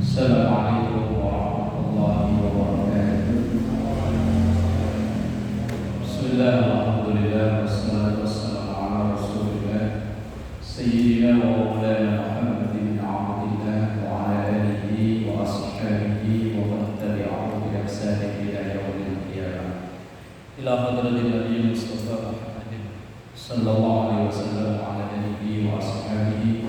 Assalamualaikum warahmatullahi wabarakatuh. Bismillahirrahmanirrahim. Wassalatu wassalamu ala Rasulillah Sayyidina wa maulana Muhammad bin Abdillah wa ala alihi wa ashabihi wa man tabi'ahum bi ihsan ila yaumil qiyamah. Ila hadratil Nabi Mustafa Muhammadin sallallahu alaihi wasallam wa ala alihi wa ashabihi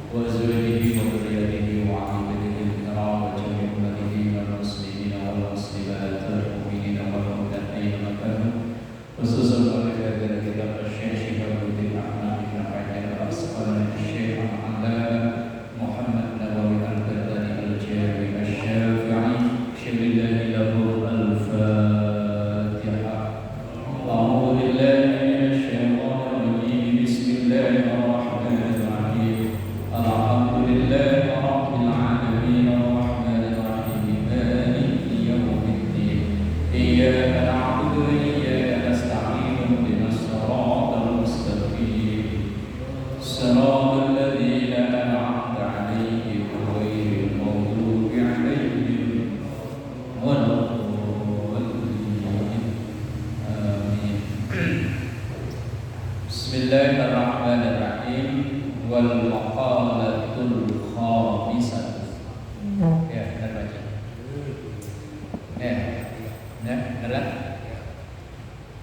wa azwajihi wa dhurriyyatihi wa ahibatihi al-kiram wa jami'i ummatihi wal muslimina wal muslimat wal mu'minina wal mu'minat aina kanu khususan pada kitab Syekh Syihabuddin Ahmad bin Hajar al-Asqalani Syekh Muhammad Nawawi al-Baghdadi al-Jawi al-Syafi'i syamillahi lahu al-Fatihah. A'udzu billahi minasy syaithanir rajim. Bismillahirrahmanirrahim. Alhamdulillahi rabbil alamin arrahmanir rahim maliki yaumiddin. Iyyaka na'budu wa iyyaka nasta'in ihdinas siratal mustaqim. Siratal ladzina an'amta 'alaihim ghairil maghdubi 'alaihim waladdallin. Amin. Bismillahirrahmanirrahim. Wal maqalatul khamisah. Ya, benar baca. Benar.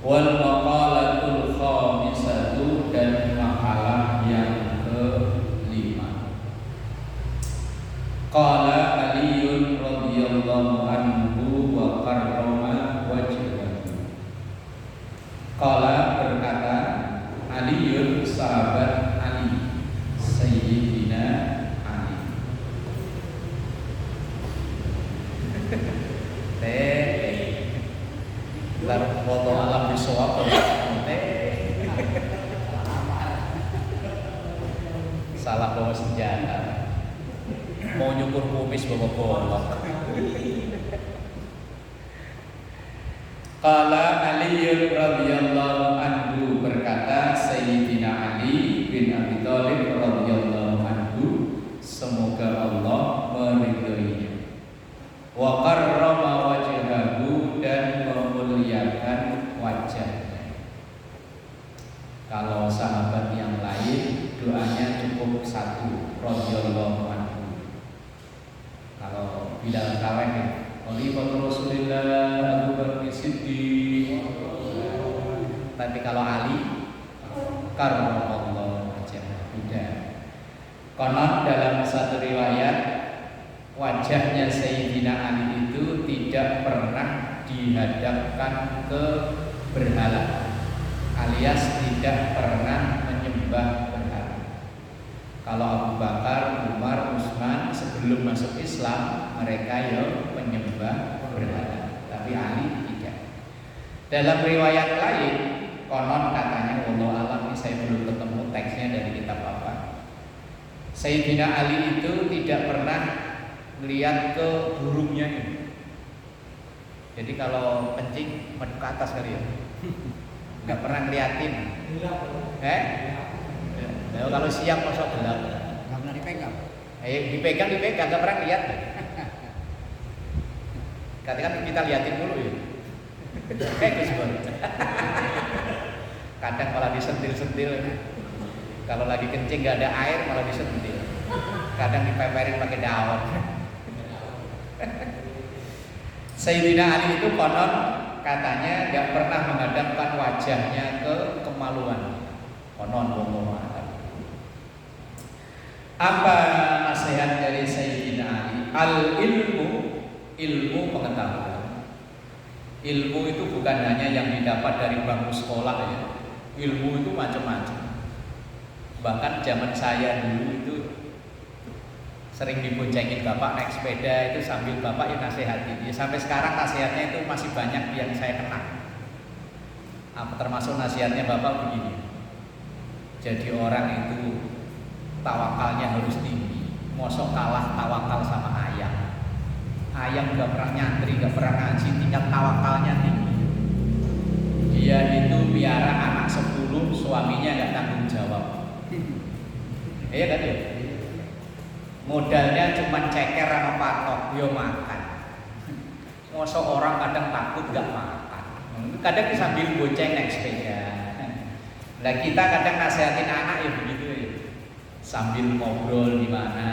Wal maqalatul khamisatu, dan makalah yang kelima. Qala Aliyun radhiyallahu anhu wa karrama wajhahu. Qala, berkata Aliyun, sahabat Ali, Sayyidina Ali. Lalu foto alam bisawab. Salah bawa senjata. Mau nyukur kumis bawa golok. Qala Ali radhiyallahu anhu, berkata Sayyidina Ali bin Abi Thalib radhiyallahu anhu, semoga Allah meridhoinya. Wa karrama wajhahu, dan memuliakan wajahnya. Kalau sahabat yang lain doanya cukup satu, radhiyallahu anhu. Kalau Bilal kawin Khalifah Rasulullah Abu Bakar Siddiq. Tapi kalau Ali karramallahu wajhahu, beda. Konon dalam satu riwayat, wajahnya Sayyidina Ali itu tidak pernah dihadapkan ke berhala, alias tidak pernah menyembah berhala. Kalau Abu Bakar, Umar, Utsman sebelum masuk Islam, mereka ya menyembah berhala, tapi Ali tidak. Dalam riwayat lain, konon katanya, wallahu alam, ini saya belum ketemu teksnya dari kitab apa, Sayyidina Ali itu tidak pernah melihat ke burungnya ini. Jadi kalau kencing madep ke atas kali ya, nggak pernah ngeliatin. Kalau siang masuk gelap, nggak pernah dipegang. Dipegang, nggak pernah lihat. Katakan kita liatin dulu ya. Kadang malah disentil-sentil. Kalau lagi kencing nggak ada air malah disentil. Kadang dipeperin pakai daun. Sayyidina Ali itu konon katanya nggak pernah menghadapkan wajahnya ke kemaluan. Konon ngomong. Apa nasihat dari Sayyidina Ali? Ilmu pengetahuan. Ilmu itu bukan hanya yang didapat dari bangku sekolah ya. Ilmu itu macam-macam. Bahkan zaman saya dulu itu sering diboncengin bapak naik sepeda itu sambil bapak ya nasihatin. Ya, sampai sekarang nasihatnya itu masih banyak yang saya kenal. Termasuk nasihatnya bapak begini. Jadi orang itu tawakalnya harus tinggi. Mosok kalah tawakal sama ayam. Ayam gak pernah nyantri, gak pernah ngaji, tingkat tawakalnya tinggi. Dia itu biara anak 10, suaminya gak tanggung jawab. Iya kan ya? Modalnya cuma ceker sama patok, yo makan. Masa orang kadang takut gak makan. Kadang sambil bonceng naik sepeda. Nah kita kadang nasihatin anak ya begitu ya. Sambil ngobrol di mana,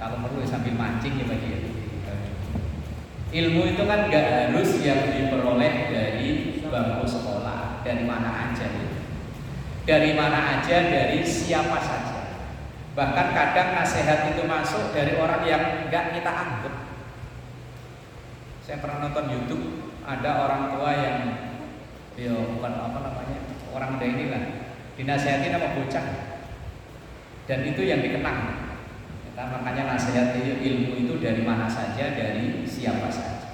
kalau perlu ya sambil mancing ya bagi. Ilmu itu kan gak harus yang diperoleh dari bangku sekolah, dari mana aja ya. Dari mana aja, dari siapa saja. Bahkan kadang nasihat itu masuk dari orang yang gak kita anggap. Saya pernah nonton YouTube, ada orang tua yang bukan orang udah inilah, dinasihatin sama bocah, dan itu yang dikenang. Makanya nasihat ilmu itu dari mana saja, dari siapa saja.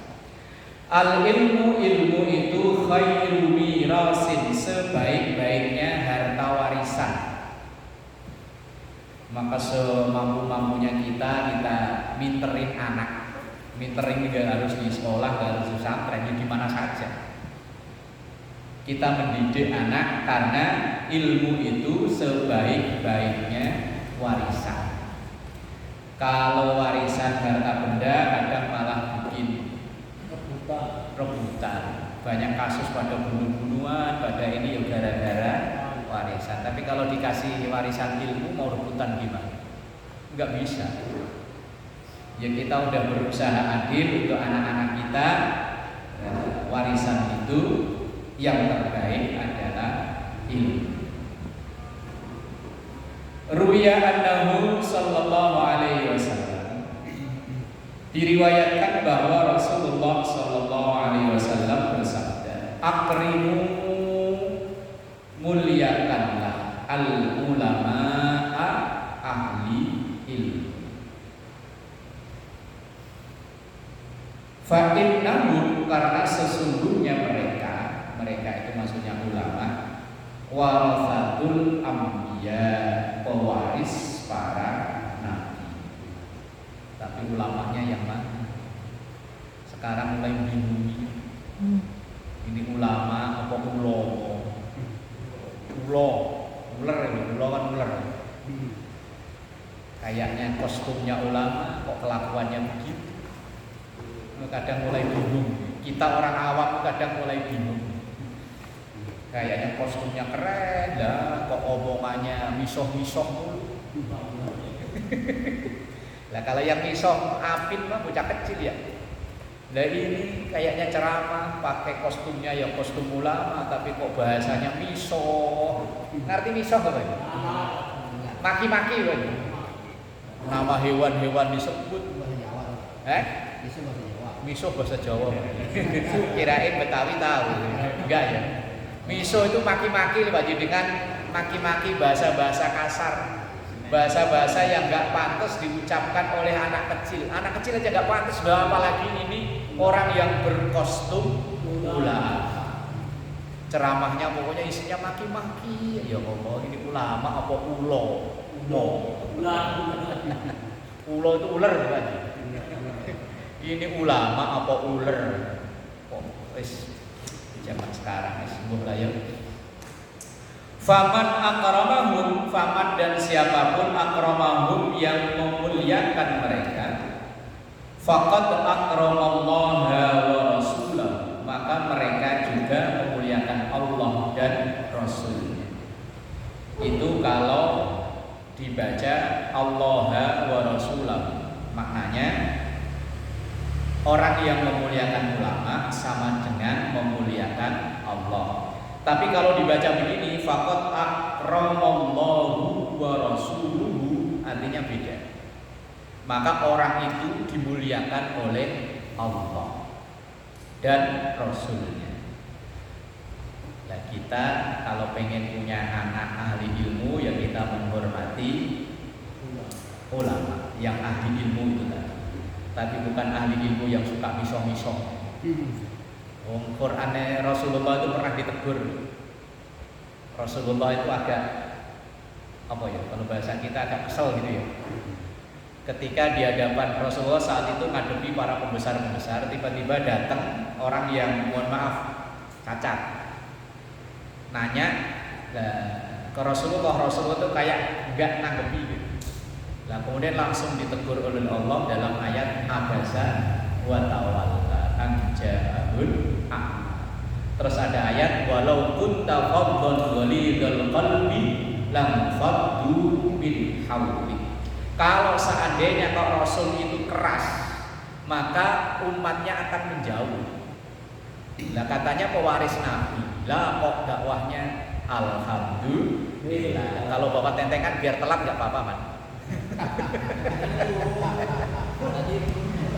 Al ilmu itu khairu mirasin, sebaik-baiknya harta warisan. Maka semampu-mampunya kita minterin anak. Minterin juga harus di sekolah, harus di pesantren, di mana saja. Kita mendidik anak karena ilmu itu sebaik-baiknya warisan. Kalau warisan harta benda kadang malah bikin rebutan. Banyak kasus pada bunuh-bunuhan, pada ini ya gara-gara warisan. Tapi kalau dikasih warisan ilmu mau rebutan gimana? Enggak bisa. Ya kita udah berusaha adil untuk anak-anak kita. Warisan itu yang terbaik adalah ilmu. Ruwiya annahu sallallahu alaihi wasallam, diriwayatkan bahwa Rasulullah sallallahu alaihi wasallam bersabda, akrimu, muliakanlah al ulama'a, ahli ilmu. Fa innahum, karena sesungguhnya mereka itu maksudnya ulama, warasatul anbiya, pewaris para nabi. Tapi ulamanya yang mana? Sekarang mulai bingung. Ini ulama apa ular kan ular. Kayaknya kostumnya ulama kok kelakuannya begitu. Kadang mulai bingung. Kita orang awam kadang mulai bingung. Kayaknya kostumnya keren lah, kok omongannya misoh-misoh mulu. Lah kalau yang misoh apin mah bocah kecil ya. Lah ini kayaknya ceramah pakai kostumnya ya kostum ulama, tapi kok bahasanya misoh. Ngerti misoh apa ini? Maki-maki kan? Nama hewan-hewan disebut. Miso bahasa Jawa. Kirain Betawi tahu. Enggak ya. Miso itu maki-maki dengan maki-maki bahasa-bahasa kasar. Bahasa-bahasa yang enggak pantas diucapkan oleh anak kecil. Anak kecil aja enggak pantas, apalagi ini orang yang berkostum ulama. Ceramahnya pokoknya isinya maki-maki. Ya Allah, ini ulama apa ulo? Ulo itu ular bukan? Ini ulama apa ular? Wis zaman sekarang sembuh lah ya. Faman akramahum, faman dan siapapun akramahum yang memuliakan mereka, faqad akramallaha wa rasulahu, maka mereka juga memuliakan Allah dan Rasulnya. Itu kalau dibaca Allaha wa rasulahu, maknanya orang yang memuliakan ulama sama dengan memuliakan Allah. Tapi kalau dibaca begini, faqad akramallahu wa rasuluhu, artinya beda. Maka orang itu dimuliakan oleh Allah dan Rasulnya. Ya kita kalau pengen punya anak ahli ilmu, ya kita menghormati ulama yang ahli ilmu itu tadi. Tapi bukan ahli ilmu yang suka misoh-misoh. Quran Rasulullah itu pernah ditegur. Rasulullah itu agak kalau bahasa kita agak kesel gitu ya. Ketika di hadapan Rasulullah saat itu ngadepi para pembesar-pembesar, tiba-tiba datang orang yang mohon maaf cacat. Nanya ke Rasulullah itu kayak enggak nanggepi gitu. Nah kemudian langsung ditegur oleh Allah dalam ayat abasa wa tawalla an ja'ahul a'ma. Terus ada ayat walau kunta faddan ghalidhal qalbi lam faddu min hawli. Kalau seandainya kau Rasul itu keras, maka umatnya akan menjauh. Lah katanya pewaris Nabi, lah kok dakwahnya alhamdulillah. Kalau bapak tentengan biar telat nggak apa-apa man.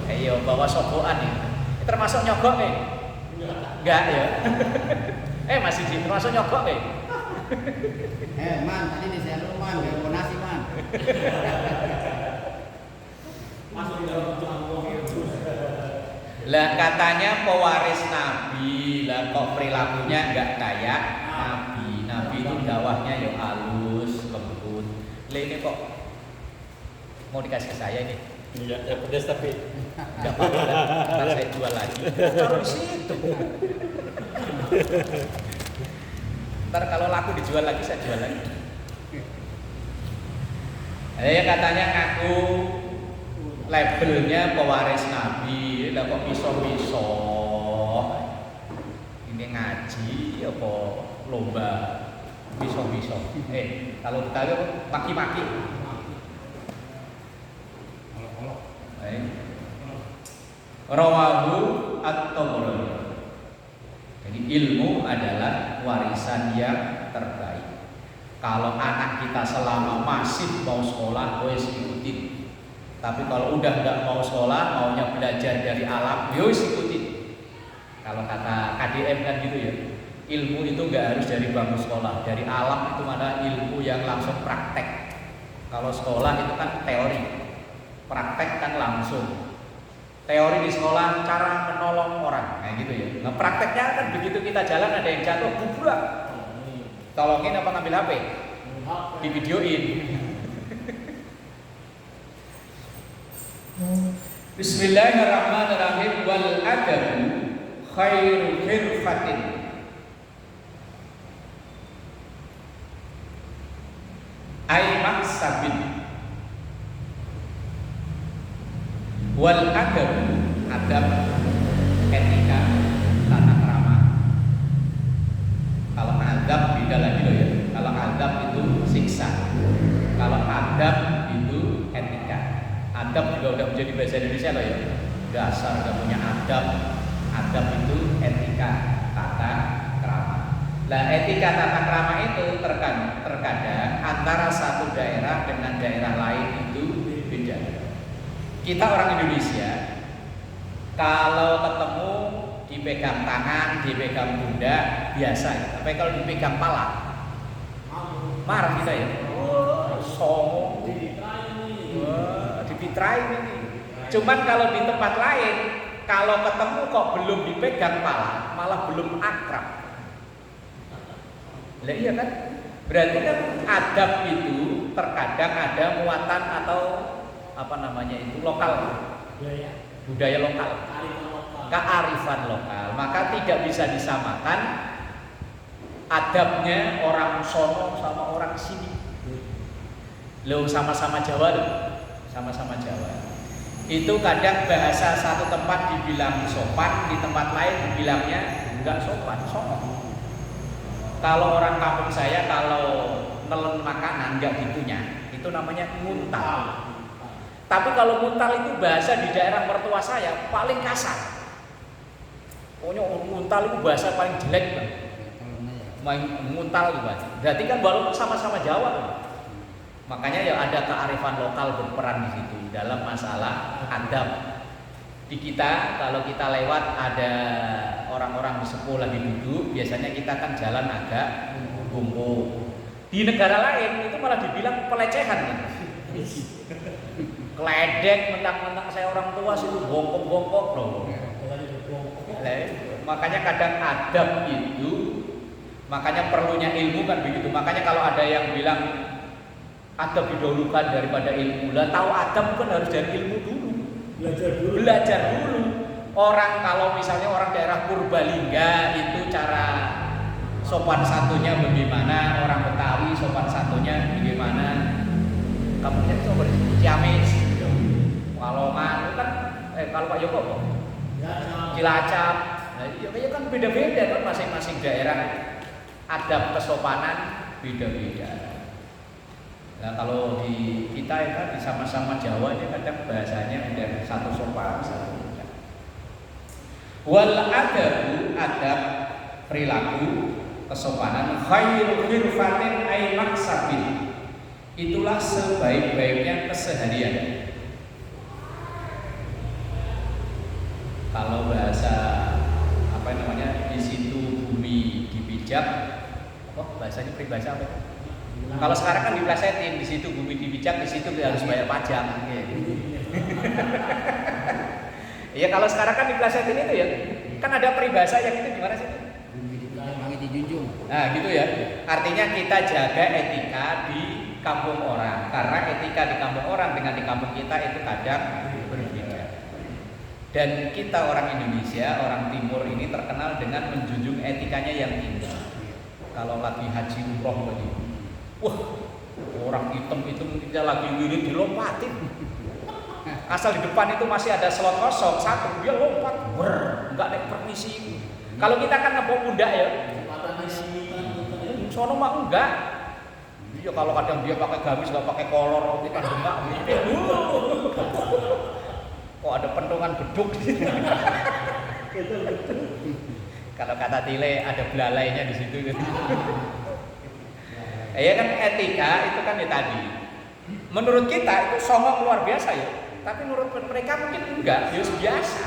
Ayo bawa sokoan ya. Termasuk nyogok nih? Enggak ya? Masih termasuk nyogok nih? Man, tadi di saya man, gak mau nasi man. Masuk di dalam lah katanya pewaris Nabi, lah kok perilakunya enggak kayak Nabi. Nabi itu dakwahnya ya halus, lembut. Lah ini kok mau dikasih ke saya ini? Iya, ya pedas tapi enggak apa-apa, ntar saya jual lagi. Taruh di situ. Ntar kalau laku dijual lagi saya jual lagi. Ya katanya ngaku labelnya pewaris Nabi, lah kok miso-miso. Ini ngaji apa lomba miso-miso. Kalau kita maki-maki. Rawahu at-Tabrani. Jadi ilmu adalah warisan yang terbaik. Kalau anak kita selama masih mau sekolah, wes ikutin. Tapi kalau udah nggak mau sekolah, maunya belajar dari alam, wes ikutin. Kalau kata KDM kan gitu ya, ilmu itu nggak harus dari bangku sekolah, dari alam itu ada ilmu yang langsung praktek. Kalau sekolah itu kan teori, praktek kan langsung. Teori di sekolah cara menolong orang, kayak gitu ya. Nah prakteknya kan begitu kita jalan ada yang jatuh, bubrak. Tolongin apa ngambil HP? Di videoin. Bismillahirrahmanirrahim. Wal adabu khairu khirfatin. Ai maksabin. Wal adab, adab etika, tata krama. Kalau adab beda lagi loh ya. Kalau adab itu siksa. Kalau adab itu etika. Adab juga udah menjadi bahasa Indonesia loh ya. Dasar gak punya adab. Adab itu etika, tata krama. Nah etika tata krama itu terkadang antara satu daerah dengan daerah lain itu beda. Kita orang Indonesia kalau ketemu dipegang tangan, dipegang pundak biasa, tapi kalau dipegang pala marah kita ya. Songong, dipitrain ini. Cuman kalau di tempat lain, kalau ketemu kok belum dipegang pala, malah belum akrab. Lah iya kan? Berarti kan adab itu terkadang ada muatan atau apa namanya itu lokal, budaya lokal, kearifan lokal. Maka tidak bisa disamakan adabnya orang sono sama orang sini. Lo sama-sama Jawa loh, sama-sama Jawa. Itu kadang bahasa satu tempat dibilang sopan, di tempat lain dibilangnya enggak sopan, sono. Kalau orang kampung saya kalau nelen makanan enggak gitunya, itu namanya nguntal. Tapi kalau nguntal itu bahasa di daerah mertua saya paling kasar. Pokoknya nguntal itu bahasa paling jelek bang. Nguntal itu bahasa. Berarti kan walaupun sama-sama Jawa kan. Makanya ya ada kearifan lokal berperan di situ dalam masalah adab. Di kita kalau kita lewat ada orang-orang di sepuh lagi duduk, biasanya kita kan jalan agak bungkuk. Di negara lain itu malah dibilang pelecehan kan. Keledek mentang-mentang saya orang tua situ bongkok-bongkok loh. Makanya kadang adab itu, makanya perlunya ilmu kan begitu. Makanya kalau ada yang bilang adab didahulukan daripada ilmu, lah tahu adab kan harus dari ilmu dulu. Belajar dulu. Orang kalau misalnya orang daerah Purbalingga itu cara sopan santunnya bagaimana, orang Betawi sopan santunnya bagaimana. Kamu lihat coba Kalau Pak Joko apa? Cilacap. Nah, ya kan beda-beda kan masing-masing daerah adab kesopanan beda-beda. Nah, kalau di kita ya kan sama-sama Jawa ini kadang bahasanya udah satu sopan satu tidak. Wal adabu adab perilaku kesopanan khairu khirfatin ay maksabin. Itulah sebaik-baiknya keseharian. Kalau bahasa apa namanya di situ bumi dipijak, apa bahasanya peribahasa apa? Kalau sekarang kan diplesetin, di situ bumi dipijak, di situ harus bayar pajak. Iya kalau sekarang kan diplesetin itu ya, kan ada peribahasa yang itu gimana sih? Bumi dipijak langit dijunjung. Nah gitu ya, artinya kita jaga etika di kampung orang, karena etika di kampung orang dengan di kampung kita itu kadang berbeda. Dan kita orang Indonesia, orang Timur ini terkenal dengan menjunjung etikanya yang tinggi. Kalau lagi haji umroh tadi, wah orang hitam itu kita lagi wirid dilompatin. Asal di depan itu masih ada slot kosong satu, dia lompat, nggak ada permisi. Kalau kita kan ngebom pundak ya, sono mah enggak. Iya kalau kadang dia pakai gamis nggak pakai kolor, kita enggak. Kok ada pentungan beduk di situ. Kalau kata Tile ada belalainya di situ. Ya kan etika itu kan ya tadi. Menurut kita itu songong luar biasa ya, tapi menurut mereka mungkin enggak, ya biasa.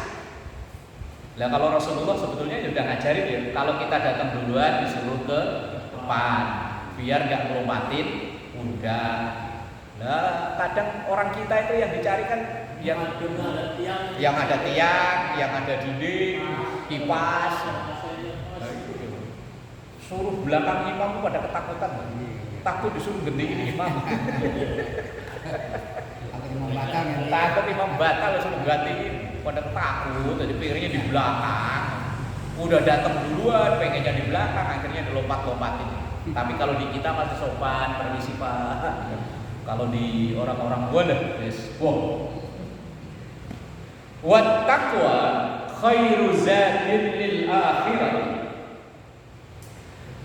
Lah kalau Rasulullah sebetulnya sudah ngajarin ya, kalau kita datang duluan disuruh ke depan, biar nggak melompatin udah. Nah kadang orang kita itu yang dicari kan yang ada tiang, yang ada dinding, kipas. Suruh belakang imam pada ketakutan, takut disuruh gendingin imam. Takut imam batal suruh gantiin, pada takut, jadi piringnya di belakang. Udah datang duluan, pengennya di belakang, akhirnya dilompat-lompatin. Tapi kalau di kita masih sopan, permisi Pak. Kalau di orang-orang boleh, yes, wow. Wat taqwa khairu zadin lil akhirah.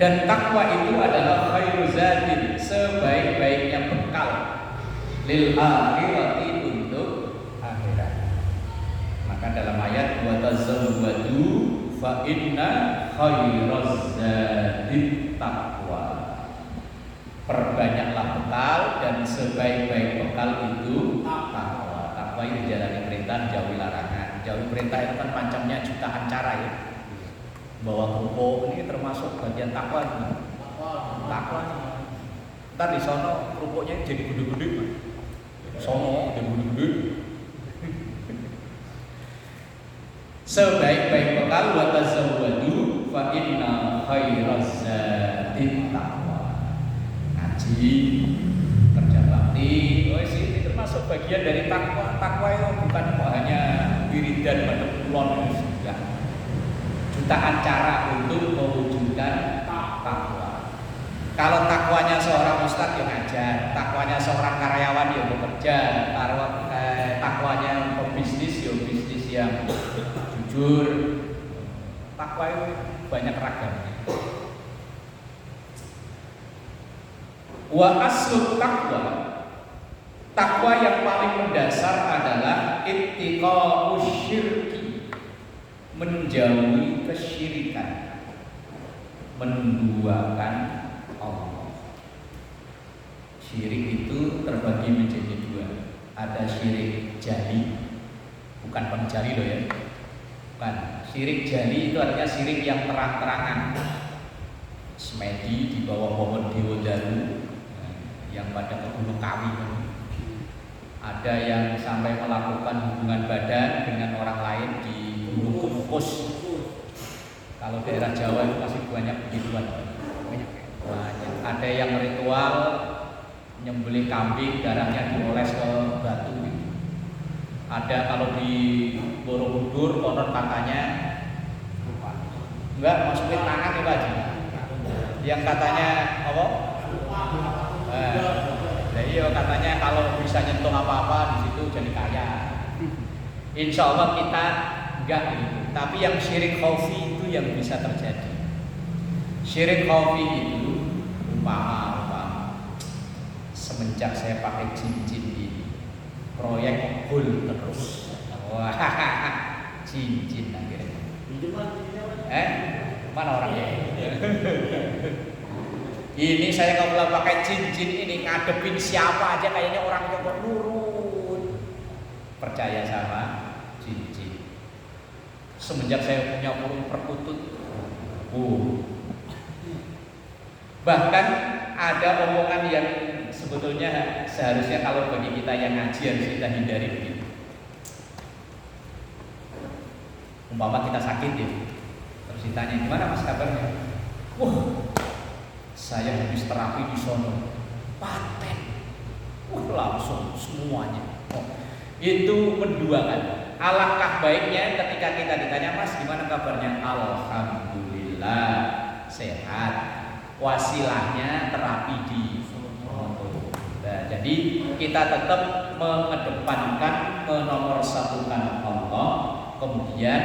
Dan takwa itu adalah khairu zadin, sebaik-baiknya bekal lil akhirati untuk akhirat. Maka dalam ayat wa tazawwadu fa inna khairaz zadit taqwa. Perbanyaklah bekal dan sebaik-baik bekal itu takwa. Takwa itu jalani perintah, jauhi larangan. Jauhi perintah itu kan pancamnya jutaan cara ya. Bawa kerupuk ini termasuk bagian takwa. Takwa. Ntar di sono kerupuknya jadi gede-gede. Sono jadi gede-gede. Sebaik-baik bekal wa tazawwadu fa inna khairaz zadit taqwa. Ngaji, kerja bakti, ini termasuk bagian dari takwa. Takwa itu bukan hanya wiridan pada kulon enggak. Jutaan cara untuk mewujudkan takwa. Kalau takwanya seorang ustadz yang ngajar, takwanya seorang karyawan yang bekerja, takwanya pebisnis yang bisnis yang jujur. Takwa itu banyak ragamnya. Wa aslu takwa, takwa yang paling mendasar adalah ittiqa'u syirki, menjauhi kesyirikan, menduakan Allah. Syirik itu terbagi menjadi dua. Ada syirik jali, bukan penjali loh ya. Bukan. Syirik jali itu artinya syirik yang terang-terangan. Semedi di bawah pohon deodara yang pada ke Gunung Kawi. Ada yang sampai melakukan hubungan badan dengan orang lain di Gunung Kemukus. Kalau daerah Jawa itu masih banyak begituan. Banyak. Ada yang ritual nyembelih kambing, darahnya dioles ke batu. Ada kalau di Borobudur konon katanya enggak masukin tangan itu aja. Yang katanya apa? Nah iya katanya kalau bisa nyentuh apa-apa di situ jadi kaya. Insya Allah kita enggak itu. Tapi yang syirik khafi itu yang bisa terjadi. Syirik khafi itu umpama semenjak saya pakai cincin ini, proyek full terus. Wah, cincin akhirnya. Mana orangnya? Ini saya kalau pakai cincin ini ngadepin siapa aja kayaknya orangnya kok nurut. Percaya sama cincin. Semenjak saya punya burung perkutut, bahkan ada omongan yang sebetulnya seharusnya kalau bagi kita yang ngaji harus kita hindari begitu. Umpama kita sakit ya, terus ditanya gimana mas kabarnya? Saya habis terapi di sono, paten, langsung semuanya. Itu menduakan. Alangkah baiknya ketika kita ditanya mas gimana kabarnya? Alhamdulillah sehat. Wasilahnya terapi di sono. Nah, jadi kita tetap mengedepankan menomorsatukan Allah. Kemudian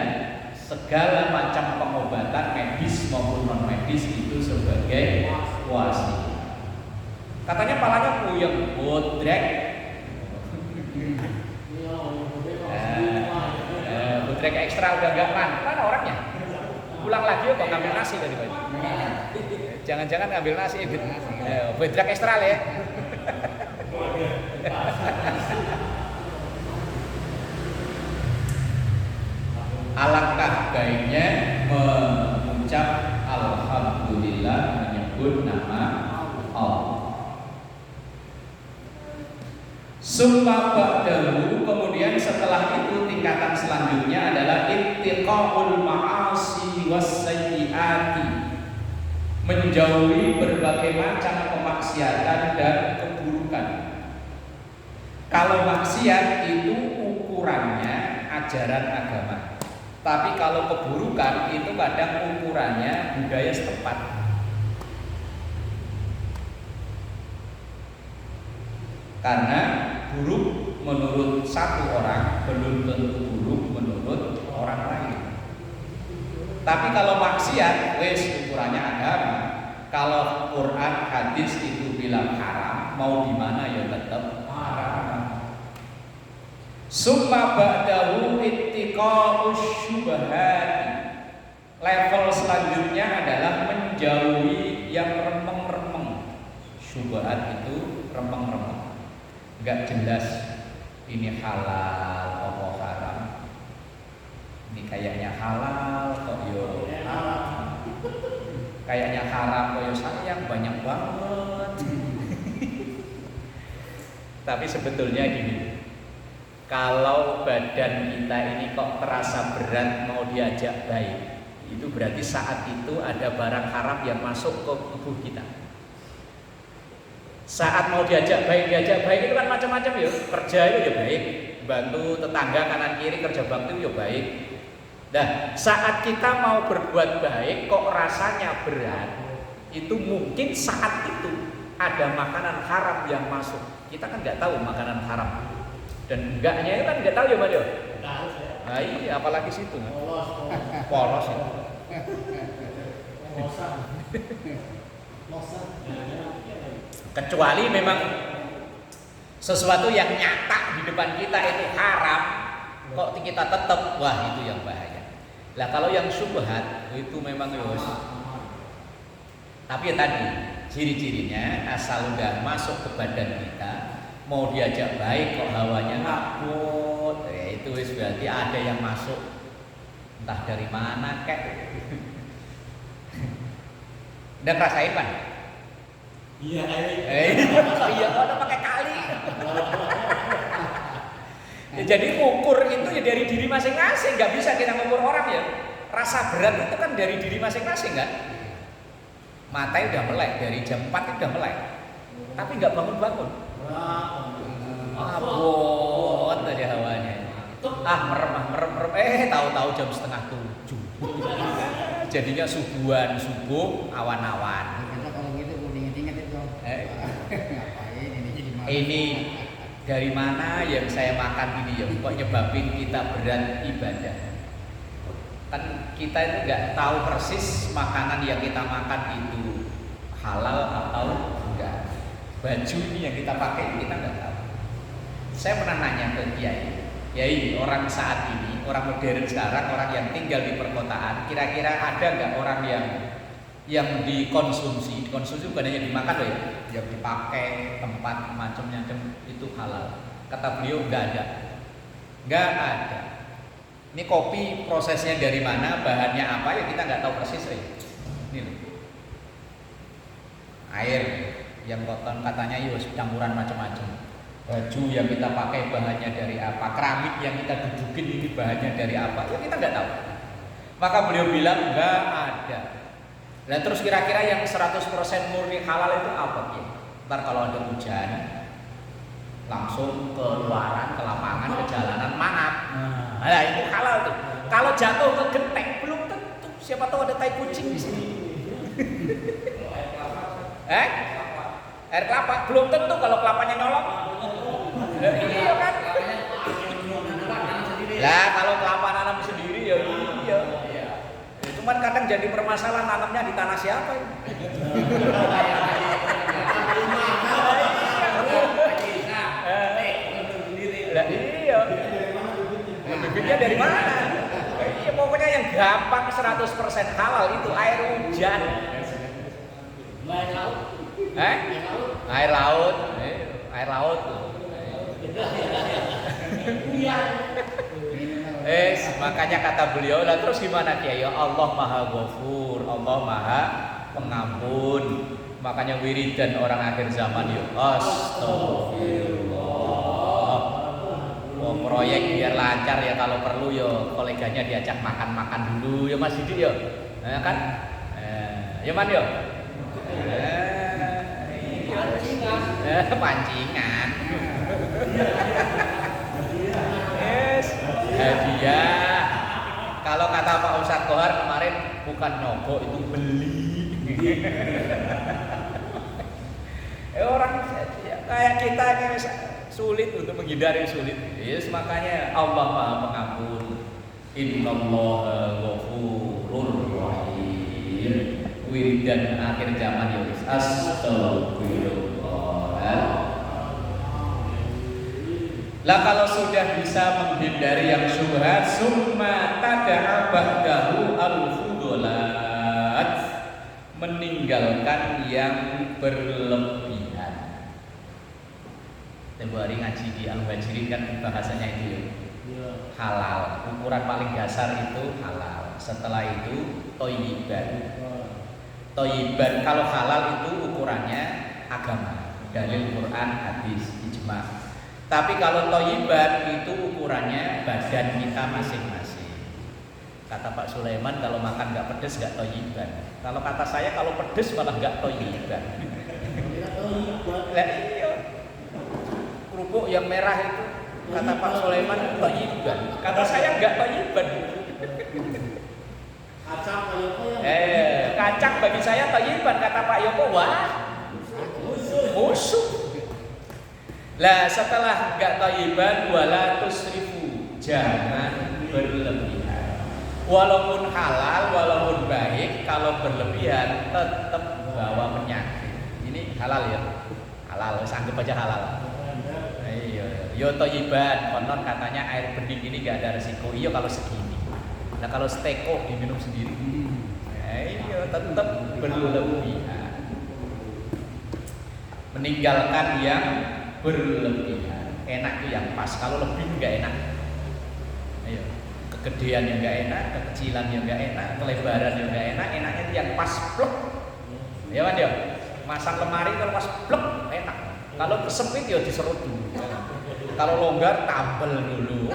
segala macam pengobatan medis maupun non medis itu sebagai wasilah. Katanya palanya puyeng, bodrek. Bodrek ekstra udah gak mana orangnya? Pulang lagi kok ngambil nasi tadi Pak. Jangan-jangan ngambil nasi bodrek ekstra ya. Alangkah baiknya mengucap alhamdulillah menyebut nama Allah. Summa ba'dahu, kemudian setelah itu tingkatan selanjutnya adalah ittiqaul ma'asi wassayyiati, menjauhi berbagai macam kemaksiatan dan keburukan. Kalau maksiat itu ukurannya ajaran agama. Tapi kalau keburukan itu kadang ukurannya budaya setempat. Karena buruk menurut satu orang belum tentu buruk menurut orang lain. Tapi kalau maksiat, wes ukurannya agama. Kalau Quran hadis itu bilang haram, mau di mana ya tetap haram. Summa ba'dahu ittiqa'us syubhat. Level selanjutnya adalah menjauhi yang remeng-remeng. Syubhat itu remeng-remeng, enggak jelas ini halal atau haram. Ini kayaknya halal kok yo haram. Kayaknya haram kok yo sayang banyak banget. Tapi sebetulnya gini, kalau badan kita ini kok terasa berat mau diajak baik, itu berarti saat itu ada barang haram yang masuk ke tubuh kita. Saat mau diajak baik itu kan macam-macam ya. Kerja itu ya baik, bantu tetangga kanan kiri kerja bakti ya baik. Nah, saat kita mau berbuat baik kok rasanya berat, itu mungkin saat itu ada makanan haram yang masuk. Kita kan nggak tahu makanan haram. Dan enggaknya itu kan nggak tahu ya Mbak Dio? Nah iya, apalagi situ polos ya. Kecuali memang sesuatu yang nyata di depan kita itu haram, kok kita tetap, wah itu yang bahaya. Lah kalau yang syubhat itu memang yos. Tapi ya tadi ciri-cirinya asal udah masuk ke badan kita, mau diajak baik kok hawanya ngabut, ya itu berarti ada yang masuk, entah dari mana kek. Udah ngerasain Pak? Iya. Iya, udah pakai kali. Ya, jadi ukur itu ya dari diri masing-masing, nggak bisa kita ngukur orang ya. Rasa berat itu kan dari diri masing-masing kan. Mata udah melek dari jam 4 udah melek, tapi nggak bangun-bangun. Abot aja hawanya. Merem. Tahu-tahu jam 6:30. Jadinya subuh awan-awan. Kalau gitu gue inget-inget itu. Ngapain ini jadi malam. Ini dari mana yang saya makan ini ya kok nyebabin kita berat ibadah. Kan kita itu nggak tahu persis makanan yang kita makan itu halal atau enggak. Baju ini yang kita pakai kita nggak tahu. Saya pernah nanya ke Kiai, orang saat ini, orang modern sekarang, orang yang tinggal di perkotaan, kira-kira ada nggak orang yang dikonsumsi bukan hanya dimakan loh ya, yang dipakai tempat macam-macam itu halal. Kata beliau nggak ada. Ini kopi prosesnya dari mana, bahannya apa ya kita nggak tahu persis ya. Ini loh. Air yang kotor katanya ya campuran macam-macam. Baju yang kita pakai bahannya dari apa, keramik yang kita dudukin ini bahannya dari apa, ya kita nggak tahu. Maka beliau bilang nggak ada. Dan terus kira-kira yang 100% murni halal itu apa ya? Ntar kalau ada hujan langsung ke luaran, ke lapangan, ke jalanan mangap. Nah itu halal tuh. Kalau jatuh ke genteng belum tentu. Siapa tahu ada tai kucing di sini. Air kelapa belum tentu kalau kelapanya nyolok. Iya kan? Lah kalau kelapa nanam sendiri ya iya. Cuman kadang jadi permasalahan nanamnya di tanah siapa ya? Lah iya. Bibitnya dari mana? Iya pokoknya yang gampang 100% halal itu air hujan. Air laut. Makanya kata beliau lah terus gimana Kiai? Allah Maha Ghafur, Allah Maha Pengampun. Makanya wiridan orang akhir zaman yuk astagfirullah. Proyek biar lancar ya kalau perlu yo koleganya diajak makan dulu ya Mas Didi yo. Kan? Ya Man yo. Pancingan. Hadiah. Kalau kata Pak Ustadz Kohar kemarin bukan nyogok itu beli. Orang kayak kita ini sulit untuk menghindari sulit. Yes, makanya Allah Maha Pengampun. Innallaha ghafurur rahim. Wiridan akhir zaman ya astagfirullah. Lah kalau sudah bisa menghindari yang syubhat, summa tada'a ba'dahu al-fudulat, meninggalkan yang berlebihan. Tempoh hari ngaji di Al-Wajirin kan bahasanya itu ya. Halal, ukuran paling dasar itu halal. Setelah itu thayyiban. Thayyiban kalau halal itu ukurannya agama, dalil Quran, hadis, ijma'. Tapi kalau thayyiban itu ukurannya badan kita masing-masing. Kata Pak Sulaiman kalau makan nggak pedes nggak thayyiban. Kalau kata saya kalau pedes malah nggak thayyiban. Lah iya. Kerupuk yang merah itu kata Pak Sulaiman thayyiban. Kata saya nggak thayyiban. Kacang bagi saya thayyiban kata Pak Yoko wah musuh. Lah setelah enggak thayyiban wala tusrifu, jangan berlebihan. Walaupun halal, walaupun baik, kalau berlebihan tetap bawa penyakit. Ini halal ya. Halal, anggap aja halal. Iya, yo thayyiban, konon katanya air bening ini enggak ada resiko. Iya kalau segini. Nah kalau steko diminum sendiri. Iya, tetap berlebihan. Meninggalkan yang berlebihan. Enak itu yang pas. Kalau lebih nggak enak. Ayo, kegedean yang nggak enak, kekecilan yang nggak enak, kelebaran yang nggak enak. Enaknya itu yang pas plek. Ya kan ya. Masang lemari kalau pas plek enak. Kalau kesempit ya diserut dulu. Kalau longgar tambel dulu.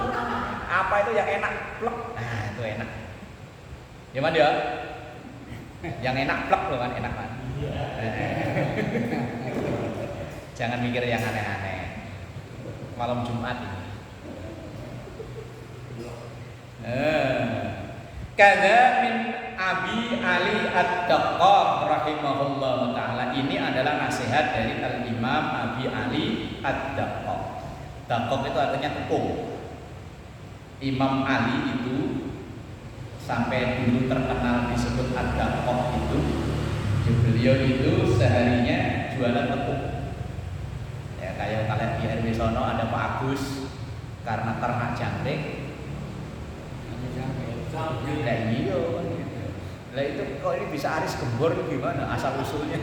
Apa itu yang enak plek? Nah itu enak. Ya kan ya. Yang enak plek loh kan enak kan. Jangan mikir yang aneh-aneh. Malam Jumat ini. Kada min Abi Ali Ad-Daqqaq rahimahullah taala. Ini adalah nasihat dari Al-Imam Abi Ali Ad-Daqqaq. Dakok itu artinya tepung. Imam Ali itu sampai dulu terkenal disebut Ad-Dakok itu. Beliau itu seharinya jualan tepung. Ya kayak kalian di RW sono ada Pak Agus karena ternak jangkrik. Lah iya. Lah itu kok ini bisa aris gembor gimana asal usulnya?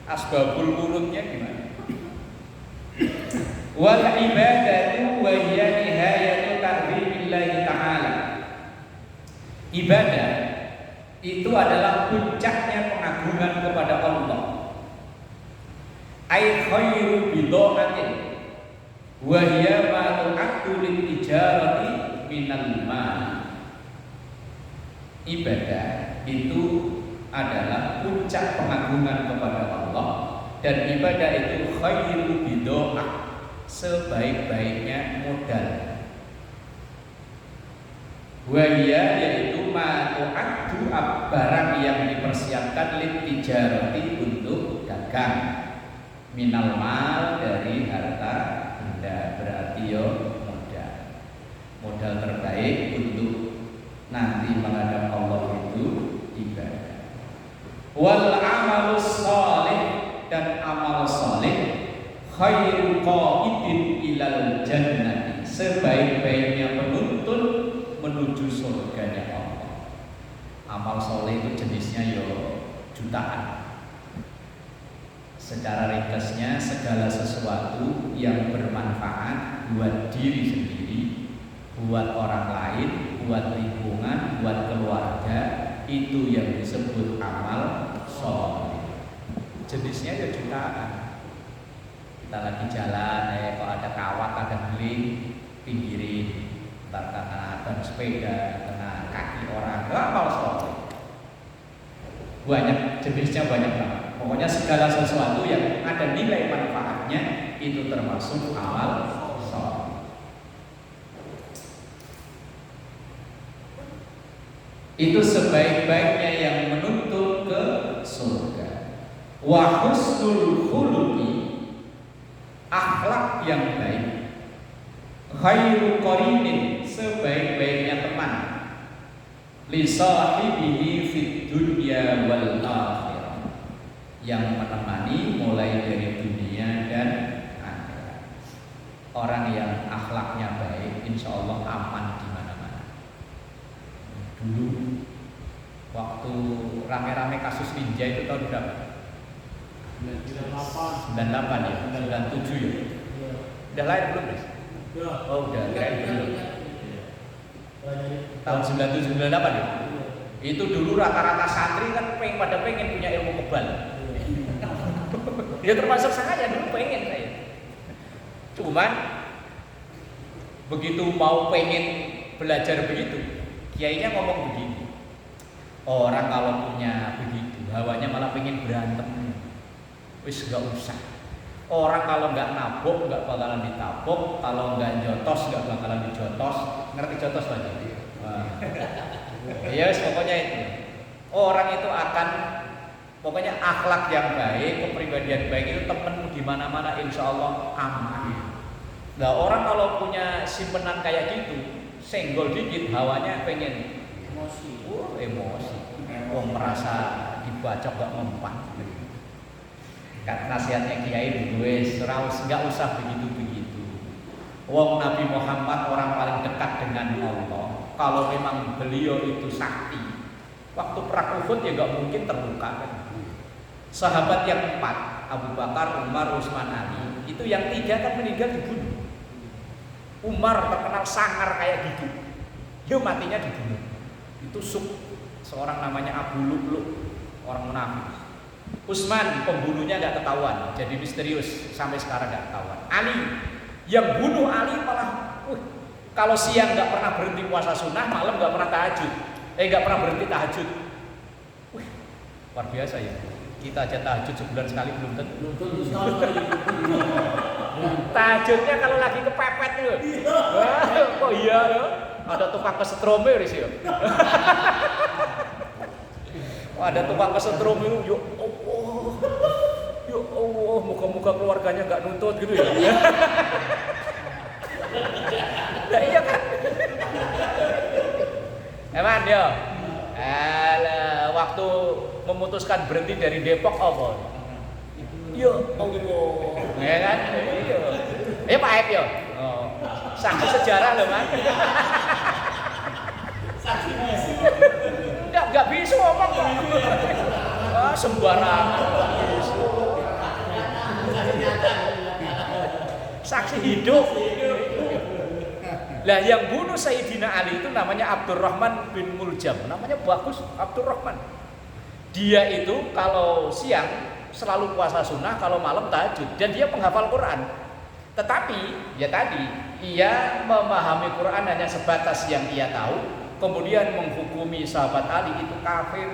Asbabul wurudnya gimana? Wal ibadatu wa hiya nihayatu ta'zimillahi ta'ala. Ibadah itu adalah puncaknya pengagungan kepada Allah. Ai khairu bidaatin wa hiya ma tu'addu lil tijarati minal mal. Ibadah itu adalah puncak pengagungan kepada Allah, dan ibadah itu khairu bidaah, sebaik-baiknya modal. Wahia yaitu ma tu'addu barang yang dipersiapkan lil tijarati untuk dagang, minal mal dari harta benda, berarti yo modal terbaik untuk nanti menghadap Allah itu ibadah. Wal amalus shalih, dan amal saleh khairu qaidin ilal jannati, sebaik-baiknya penuntun menuju surganya Allah. Amal soleh itu jenisnya yo jutaan. Secara ringkasnya segala sesuatu yang bermanfaat buat diri sendiri, buat orang lain, buat lingkungan, buat keluarga, itu yang disebut amal soleh. Jenisnya ya jutaan. Kita lagi jalan, kok ada kawat, ada beling, pinggirin. Ntar kena ban sepeda, kena kaki orang, amal soleh. Banyak jenisnya, banyak banget. Pokoknya segala sesuatu yang ada nilai manfaatnya itu termasuk amal soleh. Itu sebaik-baiknya yang menuntun ke surga. Wa husnul khuluqi, akhlak yang baik. Khairu qarinin, sebaik-baiknya teman. Li sahibihi fid dunya wal akhirah, yang menemani mulai dari dunia dan akhirat. Orang yang akhlaknya baik, insya Allah aman di mana-mana. Dulu waktu rame-rame kasus ninja itu tahun berapa? 98 ya, 97 ya. Udah lahir belum, Des? Oh udah, lahir belum. Tahun 97 98 ya. Itu dulu rata-rata santri kan pada pengen punya ilmu kebal. Ya termasuk saya dulu pengen saya. Cuman begitu mau pengen belajar begitu, kiainya ngomong begini. Orang kalau punya begitu, hawanya malah pengen berantem. Wis gak usah. Orang kalau nggak nabok nggak bakalan ditabok, kalau nggak jotos nggak bakalan dijotos. Ngerti jotos lagi? Ya pokoknya itu. Orang itu akan, pokoknya akhlak yang baik, kepribadian baik itu temen di mana-mana insya Allah aman. Nah orang kalau punya simpenan kayak gitu, senggol dikit hawanya pengen emosi. Emosi. Merasa dibacok gak mempan. Nasihatnya kiai gue seraus nggak usah begitu-begitu. Wong Nabi Muhammad orang paling dekat dengan Allah. Kalau memang beliau itu sakti, waktu perang Uhud ya nggak mungkin terluka kan. Sahabat yang 4, Abu Bakar, Umar, Utsman, Ali, itu yang 3 kan meninggal dibunuh. Umar terkenal sangar kayak gitu, dia matinya dibunuh. Ditusuk seorang namanya Abu Lu'lu', orang munafik. Utsman pembunuhnya nggak ketahuan, jadi misterius sampai sekarang nggak ketahuan. Ali yang bunuh Ali malah, kalau siang nggak pernah berhenti puasa sunnah, malam nggak pernah tahajud, nggak pernah berhenti tahajud. Luar biasa ya. Kita aja tahajud sebulan sekali belum tentu. Tahajudnya kalau lagi kepepet loh. Kok iya loh? Ada tukang kesetrum ya sih. Ada tukang kesetrum itu, ya Allah, muka-muka semoga keluarganya nggak nuntut gitu ya. Nah, iya kan? Eman yo. Waktu memutuskan berhenti dari Depok apa? Yo, Allah. Ya kan? Iya. Ya Pak Ep yo. Oh. Saksi sejarah loh, Man. Saksi bisu. Enggak bisa ngomong kok. Ah, sembarangan. Saksi hidup. Lah yang bunuh Sayyidina Ali itu namanya Abdurrahman bin Muljam. Namanya bagus, Abdurrahman. Dia itu kalau siang selalu puasa sunnah, kalau malam tahajud, dan dia penghafal Quran. Tetapi ya tadi, ia memahami Quran hanya sebatas yang ia tahu, kemudian menghukumi sahabat Ali itu kafir.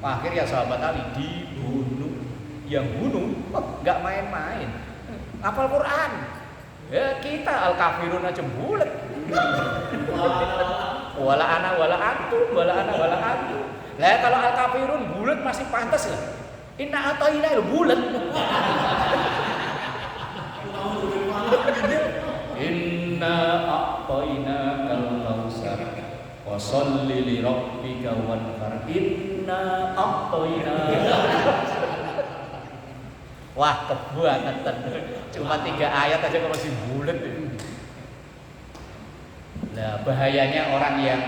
Akhirnya sahabat Ali dibunuh. Yang bunuh nggak main-main, hafal Quran. Ya kita al-kafirun aja bulet. Wala ana wala antum, wala ana wala antum. Lah kalau al-kafirun bulet masih pantas lah. Inna ataina bulet. Inna ataina kal-kausar wa sholli li rabbika wanhar. Inna ataina. Wah, kebangetan. Cuma 3 ayat aja kok masih bulet. Nah, bahayanya orang yang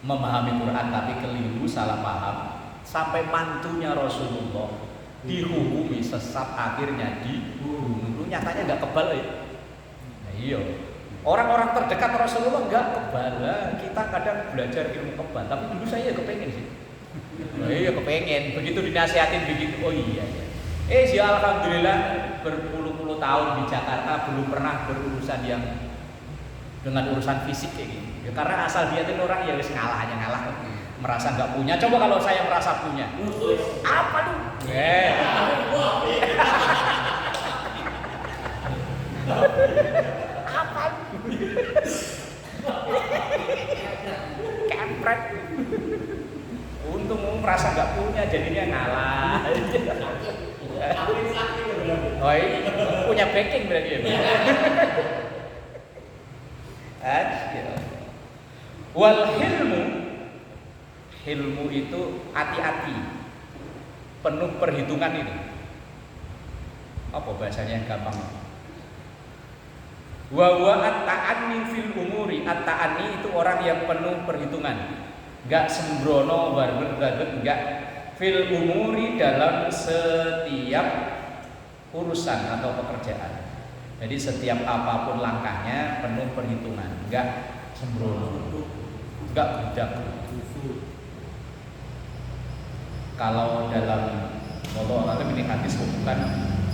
memahami Quran tapi keliru, salah paham, sampai mantunya Rasulullah dihukumi sesat, akhirnya dibunuh. Nyatanya nggak kebal ya. Nah, iya. Orang-orang terdekat Rasulullah nggak kebal. Kita kadang belajar ilmu kebal, tapi dulu saya kepengen sih. Oh, iya kepengen. Begitu dinasihatin begitu, oh iya ya. Ya alhamdulillah berpuluh-puluh tahun di Jakarta belum pernah berurusan yang dengan urusan fisik kayak gini. Ya, karena asal dia itu orang ya wis ngalah aja ngalah, merasa nggak punya. Coba kalau saya merasa punya, apa tuh? Apa? Kampret. Untung merasa nggak punya, jadinya ngalah. Oh iya, punya backing berarti ya. Wal hilmu itu hati-hati, penuh perhitungan itu. Apa bahasanya yang gampang? Wa at-ta'anni fil umuri. At-ta'anni itu orang yang penuh perhitungan, enggak sembrono, barber, enggak. Fil umuri dalam setiap urusan atau pekerjaan. Jadi setiap apapun langkahnya penuh perhitungan, enggak sembrono, enggak budak. Kalau dalam Allah ini hadis bukan,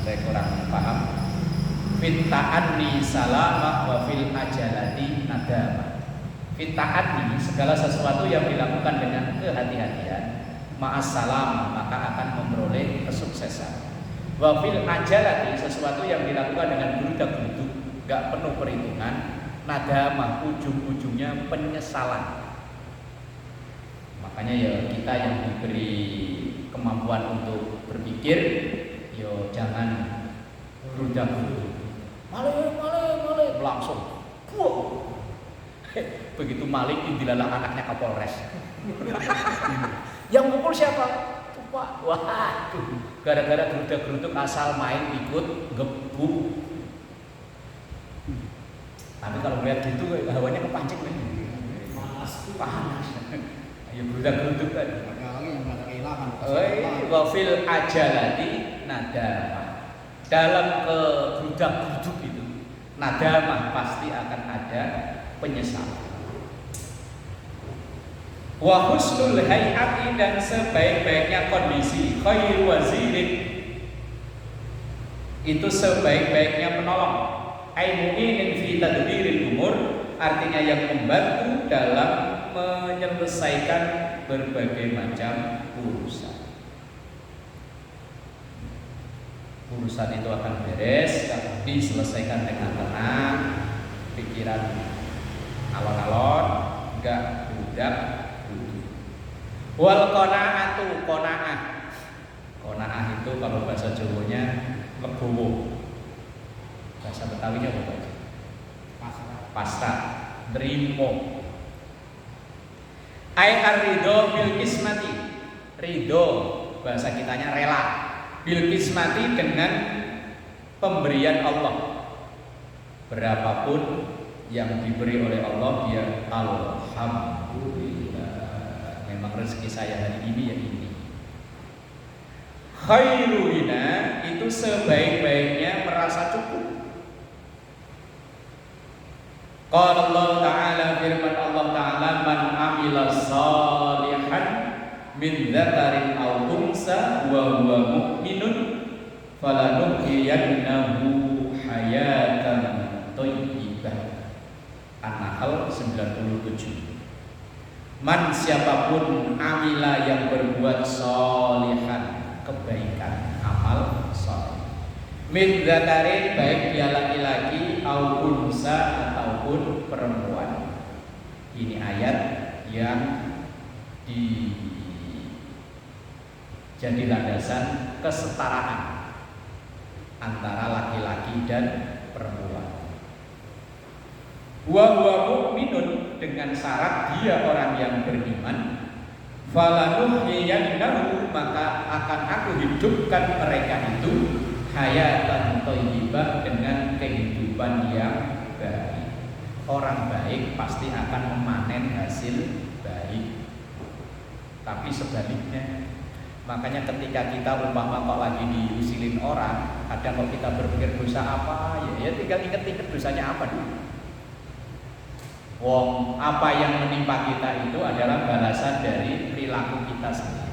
saya kurang paham. Fit ta'anni salama wa fil ajalati nadama. Fit ta'anni segala sesuatu yang dilakukan dengan kehati-hatian, ma'as salam maka akan memperoleh kesuksesan. Wa fil ajalati sesuatu yang dilakukan dengan gerudak-geruduk, enggak penuh perhitungan, nadamah ujung-ujungnya penyesalan. Makanya ya kita yang diberi kemampuan untuk berpikir, yo jangan gerudak-geruduk. Male langsung. Begitu maling dilalah anaknya Kapolres. Yang mukul siapa? Pak. Wah, gara-gara geruduk-geruduk asal main ikut gebuk. Tapi kalau melihat gitu hawanya kepancing kan. Panas. Ayo geruduk-geruduk kan. Wa fil ajalati nadamah. Dalam geruduk-geruduk itu nadamah pasti akan ada penyesalan. Wa husnul hayati dan sebaik-baiknya kondisi, khairu wazirin itu sebaik-baiknya penolong. Ai mu'inin fi tadbiril umur, artinya yang membantu dalam menyelesaikan berbagai macam urusan. Urusan itu akan beres kalau diselesaikan dengan tenang, pikiran alon-alon, enggak budak. Wal qanaatu qanaah. Qanaah itu kalau bahasa Jawanya legowo. Bahasa Betawinya apa Pak? Pasrah, nerimo. Ai ar-ridho bil kismati. Ridho bahasa kitanya rela. Bil kismati dengan pemberian Allah. Berapapun yang diberi oleh Allah dia alhamdulillah. Memang rezeki saya hari ini ya ini. Khairuna itu sebaik-baiknya merasa cukup. Qala Allah Ta'ala, firman Allah Ta'ala, man amila salihan min dzakarin aw unsa wa huwa mu'minun falanuhyiyannahu hayatan thayyibah. An-Nahl 97. Man siapapun amila yang berbuat salihan, kebaikan, amal saleh. Min dzakarin baik dia laki-laki au unsa ataupun perempuan. Ini ayat yang jadi landasan kesetaraan antara laki-laki dan perempuan. Wa huwa mu'minun dengan syarat dia orang yang beriman. Falanuhyiyannahu maka akan aku hidupkan mereka itu hayatan thayyibah dengan kehidupan yang baik. Orang baik pasti akan memanen hasil baik. Tapi sebaliknya, makanya ketika kita umpama kok lagi diusilin orang, kadang kalau kita berpikir dosa apa, ya tinggal inget-inget dosanya apa dulu. Wong apa yang menimpa kita itu adalah balasan dari perilaku kita sendiri.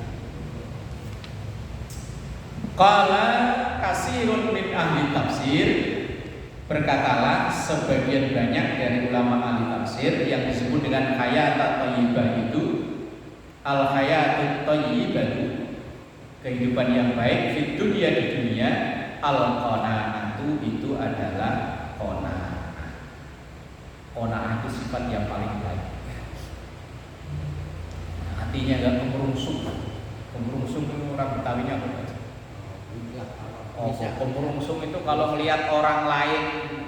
Qala kasirun min ahli tafsir, berkatalah sebagian banyak dari ulama ahli tafsir yang disebut dengan hayatut thayyibah itu al hayatut thayyibah, kehidupan yang baik di dunia, al qanaatu itu adalah qanaah. Qanaah itu sifat yang paling baik. Hatinya enggak kemerungsung. Kemerungsung itu orang Betawinya apa? Pemurungsung itu kalau melihat orang lain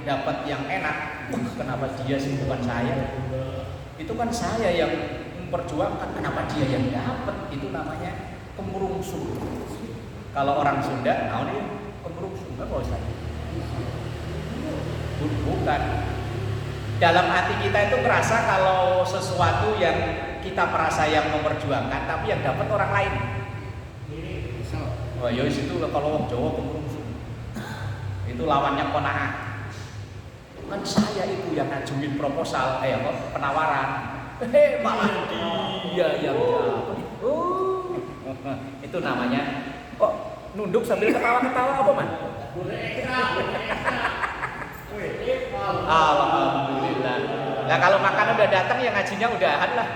dapat yang enak, kenapa dia sih bukan saya? Itu kan saya yang memperjuangkan, kenapa dia yang dapat? Itu namanya pemurungsung. Kalau orang Sunda, nah ini pemurungsung nggak boleh saya. Bukan. Dalam hati kita itu merasa kalau sesuatu yang kita merasa yang memperjuangkan, tapi yang dapat orang lain. Oh ya itu kalau wong Jawa pemurungsung. Itu lawannya qanaah. Kan saya itu yang ngajuin proposal, penawaran. Malah dia yang dapat. Itu namanya kok nunduk sambil ketawa-ketawa apa man? Alhamdulillah. Nah kalau makan udah datang ya ngajinya udahan lah.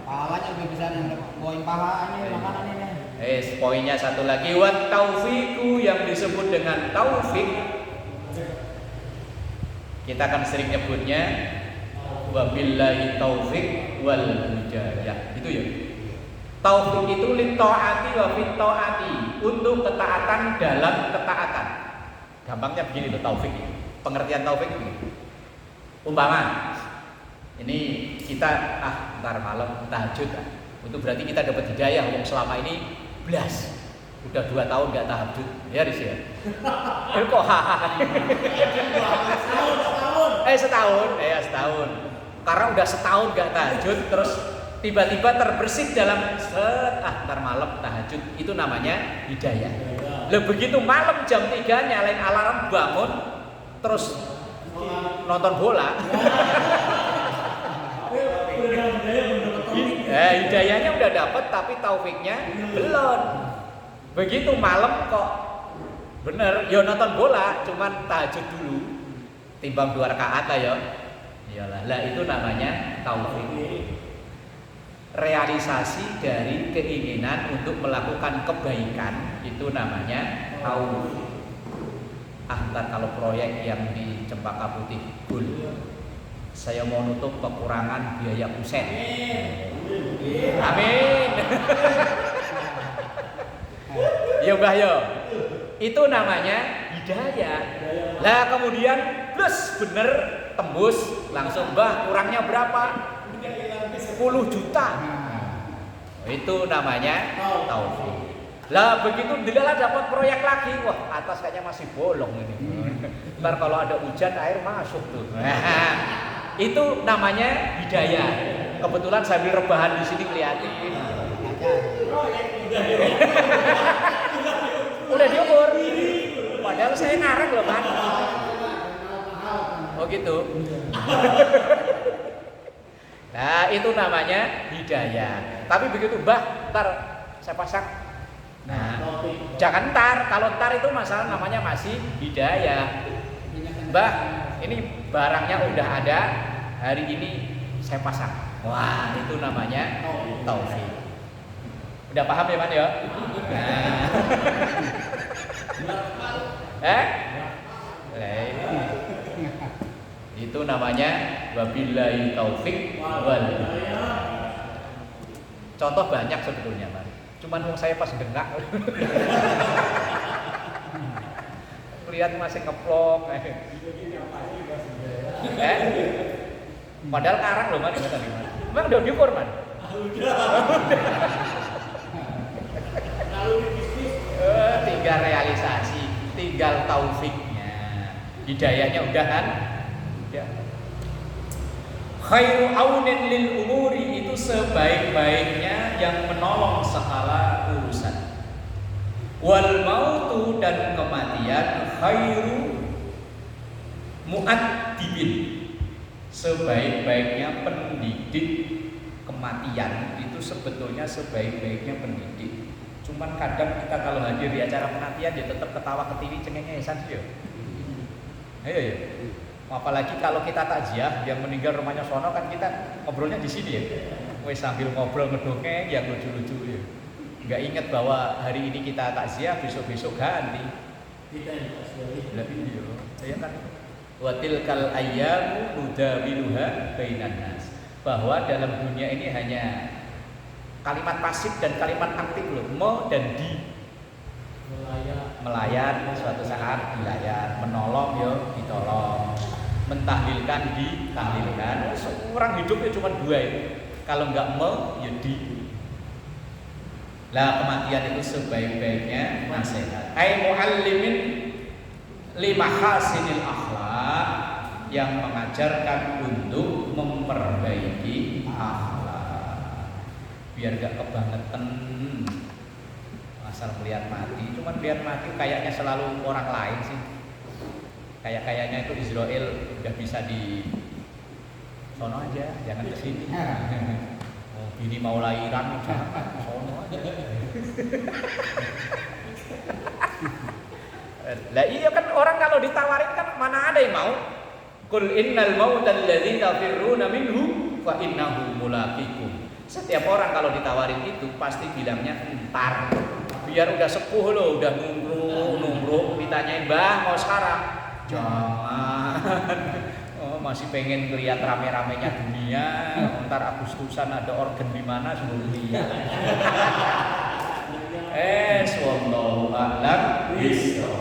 Pahalanya lebih besar yang poin pahalanya makanan ini. Poinnya satu lagi, wat taufiku yang disebut dengan taufik. Kita akan sering nyebutnya wabillahi taufik wal hidayah. Itu ya. Taufik itu li taati wa fit taati, untuk ketaatan dalam ketaatan. Gampangnya begini loh taufik. Pengertian taufik begini. Umpama ini kita ntar malam tahajud. Itu berarti kita dapat hidayah. Wong selama ini belas udah 2 tahun nggak tahajud ya Riz ya. Kok setahun. Karena udah setahun nggak tahajud, terus tiba-tiba terbersit dalam ntar malam tahajud, itu namanya hidayah. Lah begitu malam jam 3 nyalain alarm bangun terus nonton bola. Hidayahnya udah dapet tapi taufiknya belum. Begitu malam kok bener, ya nonton bola, cuman tahajud dulu, timbang 2 rakaat lah ya. Iyalah, lah itu namanya taufik. Realisasi dari keinginan untuk melakukan kebaikan itu namanya taufik. Ntar kalau proyek yang di Cempaka Putih Gul, saya mau nutup kekurangan biaya kusen. Amin. Ya Mbah yo. Itu namanya hidayah. Lah kemudian plus bener tembus langsung Mbah kurangnya berapa? 10 juta. Itu namanya taufik. Lah begitu dilalah dapat proyek lagi, wah atas kayaknya masih bolong ini. Ntar kalau ada hujan air masuk tuh. Itu namanya hidayah. Kebetulan sambil rebahan di sini kelihatan. Udah diukur. Padahal saya ngarang loh Pak. Oh gitu. Nah itu namanya hidayah. Tapi begitu Mbah, ntar saya pasang. Nah, jangan ntar. Kalau ntar itu masalah namanya masih hidayah. Mbah, ini barangnya udah ada. Hari ini saya pasang. Wah, itu namanya taufik. Udah paham ya, Man ya? Nah. Itu namanya wabillahi taufik wal hidayah. Contoh banyak sebetulnya, Man. Cuman saya pas dengak. Lihat masih ngeplok. Padahal karang loh Man, Emang udah diukur Man? Tinggal realisasi, tinggal taufiknya. Hidayahnya udah kan? Udah. Khairu aunin lil umuri, itu sebaik-baiknya yang menolong segala urusan. Wal mautu, dan kematian, khairu mu'addibin, sebaik-baiknya pendidik. Kematian itu sebetulnya sebaik-baiknya pendidik. Cuman kadang kita kalau hadir di acara penantian ya tetap ketawa ketiwi cengengesan sih ya. Ayo ya. Apalagi kalau kita takziah yang meninggal rumahnya sono kan kita ngobrolnya di sini ya. Wes sambil ngobrol ngedongeng yang lucu-lucu ya. Enggak ingat bahwa hari ini kita takziah, besok-besok ganti. Kita yang takziah. Lah iya. Ya kan. Wa tilkal ayyamu nudawiluha bainan nas. Bahwa dalam dunia ini hanya kalimat pasif dan kalimat aktif loh, mo dan di. Melayan suatu saat dilayan, menolong yo ditolong, mentahlilkan ditahlilkan. Orang hidupnya cuma dua itu. Kalau enggak mo ya di. Lah kematian itu sebaik-baiknya nasihat. Ai muallimin limahasinil akhlak, yang mengajarkan untuk memperbaiki akhlak. Biar gak kebangetan asal melihat mati. Cuman lihat mati kayaknya selalu orang lain sih. Kayaknya itu Israel udah bisa di sono aja, jangan ke sini. Oh, ini mau lahiran jangan sono aja. Lah iya kan orang kalau ditawarin kan mana ada yang mau. Qul innal mautal ladzi tafirruna minhu fa innahu mulaqikum. Setiap orang kalau ditawarin itu pasti bilangnya entar. Biar udah sepuh loh, udah numruk ditanyain, "Mbah, mau sekarang?" Jangan. Oh, masih pengen lihat rame-ramenya dunia. Entar Agustusan ada organ di mana sebelum lihat. Wallahu a'lam bishawab.